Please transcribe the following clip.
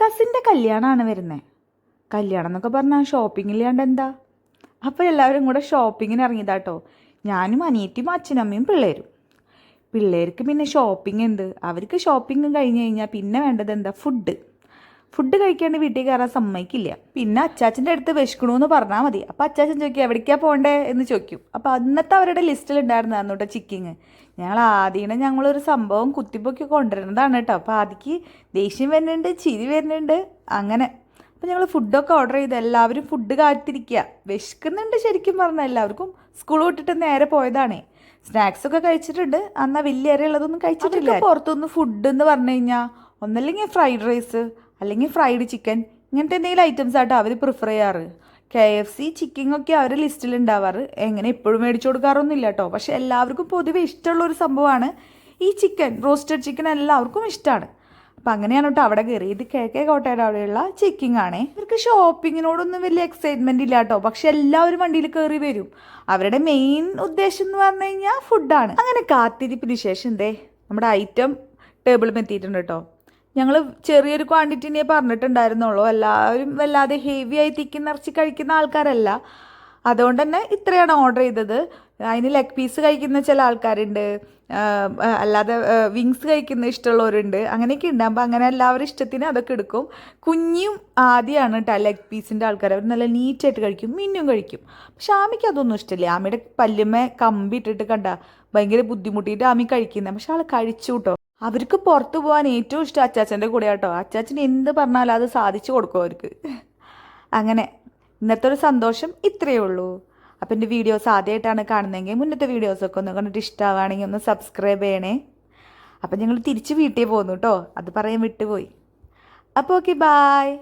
കസിൻ്റെ കല്യാണമാണ് വരുന്നത്. കല്യാണം എന്നൊക്കെ പറഞ്ഞാൽ ഷോപ്പിംഗ് ഇല്ലാണ്ട് എന്താ. അപ്പോൾ എല്ലാവരും കൂടെ ഷോപ്പിങ്ങിന് ഇറങ്ങിയതാട്ടോ. ഞാനും അനിയത്തിയും അച്ഛനമ്മയും പിള്ളേരും. പിള്ളേർക്ക് പിന്നെ ഷോപ്പിംഗ് എന്ത്, അവർക്ക് ഷോപ്പിംഗ് കഴിഞ്ഞ് കഴിഞ്ഞാൽ പിന്നെ വേണ്ടത് എന്താ, ഫുഡ് കഴിക്കാണ്ട് വീട്ടിൽ കയറാൻ സമ്മതിക്കില്ല. പിന്നെ അച്ചാച്ചൻ്റെ അടുത്ത് വിശക്കണമെന്ന് പറഞ്ഞാൽ മതി. അപ്പോൾ അച്ചാച്ചൻ ചോദിക്കും എവിടേക്കാണ് പോകണ്ടേ എന്ന് ചോദിക്കും. അപ്പോൾ അന്നത്തെ അവരുടെ ലിസ്റ്റിൽ ഉണ്ടായിരുന്നതാണ് കേട്ടോ ചിക്കിങ്. ഞങ്ങളൊരു സംഭവം കുത്തിപ്പൊക്കി കൊണ്ടുവരുന്നതാണ് കേട്ടോ. അപ്പോൾ ആദ്യക്ക് ദേഷ്യം വരുന്നുണ്ട്, ചിരി വരുന്നുണ്ട്, അങ്ങനെ. അപ്പോൾ ഞങ്ങൾ ഫുഡൊക്കെ ഓർഡർ ചെയ്ത് എല്ലാവരും ഫുഡ് കാത്തിരിക്കുക. വിശക്കുന്നുണ്ട് ശരിക്കും പറഞ്ഞാൽ. എല്ലാവർക്കും സ്കൂൾ വിട്ടിട്ട് നേരെ പോയതാണേ. സ്നാക്സൊക്കെ കഴിച്ചിട്ടുണ്ട്, എന്നാൽ വലിയ ഏറെയുള്ളതൊന്നും കഴിച്ചിട്ടില്ല. പുറത്തുനിന്ന് ഫുഡ് എന്ന് പറഞ്ഞു കഴിഞ്ഞാൽ ഒന്നല്ലെങ്കിൽ ഫ്രൈഡ് റൈസ് അല്ലെങ്കിൽ ഫ്രൈഡ് ചിക്കൻ, ഇങ്ങനത്തെ എന്തെങ്കിലും ഐറ്റംസ് ആട്ടോ അവർ പ്രിഫർ ചെയ്യാറ്. KFC ചിക്കനൊക്കെ അവരുടെ ലിസ്റ്റിൽ ഉണ്ടാവാറ്. എങ്ങനെ എപ്പോഴും മേടിച്ചു കൊടുക്കാറൊന്നുമില്ല കേട്ടോ. പക്ഷെ എല്ലാവർക്കും പൊതുവെ ഇഷ്ടമുള്ളൊരു സംഭവമാണ് ഈ ചിക്കൻ. റോസ്റ്റഡ് ചിക്കൻ എല്ലാവർക്കും ഇഷ്ടമാണ്. അപ്പം അങ്ങനെയാണ് കേട്ടോ അവിടെ കയറി. ഇത് KK കോട്ടയുടെ അവിടെയുള്ള ചിക്കിങ് ആണേ. ഇവർക്ക് ഷോപ്പിങ്ങിനോടൊന്നും വലിയ എക്സൈറ്റ്മെൻറ്റ് ഇല്ല കേട്ടോ. പക്ഷെ എല്ലാവരും വണ്ടിയിൽ കയറി വരും. അവരുടെ മെയിൻ ഉദ്ദേശം എന്ന് പറഞ്ഞു കഴിഞ്ഞാൽ ഫുഡാണ്. അങ്ങനെ കാത്തിരിപ്പിന് ശേഷം നമ്മുടെ ഐറ്റം ടേബിളിൽ എത്തിയിട്ടുണ്ട് കേട്ടോ. ഞങ്ങൾ ചെറിയൊരു ക്വാണ്ടിറ്റിനെ പറഞ്ഞിട്ടുണ്ടായിരുന്നുള്ളൂ. എല്ലാവരും വല്ലാതെ ഹെവി ആയി തിക്കി നിറച്ച് കഴിക്കുന്ന ആൾക്കാരല്ല. അതുകൊണ്ട് തന്നെ ഇത്രയാണ് ഓർഡർ ചെയ്തത്. അതിന് ലെഗ് പീസ് കഴിക്കുന്ന ചില ആൾക്കാരുണ്ട്, അല്ലാതെ വിങ്സ് കഴിക്കുന്ന ഇഷ്ടമുള്ളവരുണ്ട്, അങ്ങനെയൊക്കെ ഉണ്ട്. അപ്പോൾ അങ്ങനെ എല്ലാവരും ഇഷ്ടത്തിന് അതൊക്കെ എടുക്കും. കുഞ്ഞും ആദ്യമാണ് കേട്ടോ ലെഗ് പീസിൻ്റെ ആൾക്കാർ. അവർ നല്ല നീറ്റായിട്ട് കഴിക്കും, മിന്നും കഴിക്കും. പക്ഷെ ആമിക്ക് അതൊന്നും ഇഷ്ടമില്ല. ആമിയുടെ പല്ലുമേ കമ്പി ഇട്ടിട്ട് കണ്ട ഭയങ്കര ബുദ്ധിമുട്ടിയിട്ട് ആമി കഴിക്കുന്നത്. പക്ഷെ ആൾ കഴിച്ചു കേട്ടോ. അവർക്ക് പുറത്ത് പോകാൻ ഏറ്റവും ഇഷ്ടം അച്ചാച്ചൻ്റെ കൂടെ കേട്ടോ. അച്ചാച്ചൻ എന്ത് പറഞ്ഞാലും അത് സാധിച്ചു കൊടുക്കും അവർക്ക്. അങ്ങനെ ഇന്നത്തെ ഒരു സന്തോഷം ഇത്രയേ ഉള്ളൂ. അപ്പം എൻ്റെ വീഡിയോസ് ആദ്യമായിട്ടാണ് കാണുന്നതെങ്കിൽ മുന്നത്തെ വീഡിയോസൊക്കെ ഒന്ന് കണ്ടിട്ട് ഇഷ്ടമാവുകയാണെങ്കിൽ ഒന്ന് സബ്സ്ക്രൈബ് ചെയ്യണേ. അപ്പം ഞങ്ങൾ തിരിച്ച് വീട്ടിൽ പോകുന്നു കേട്ടോ, അത് പറയാൻ വിട്ടുപോയി. അപ്പോൾ ഓക്കെ, ബായ്.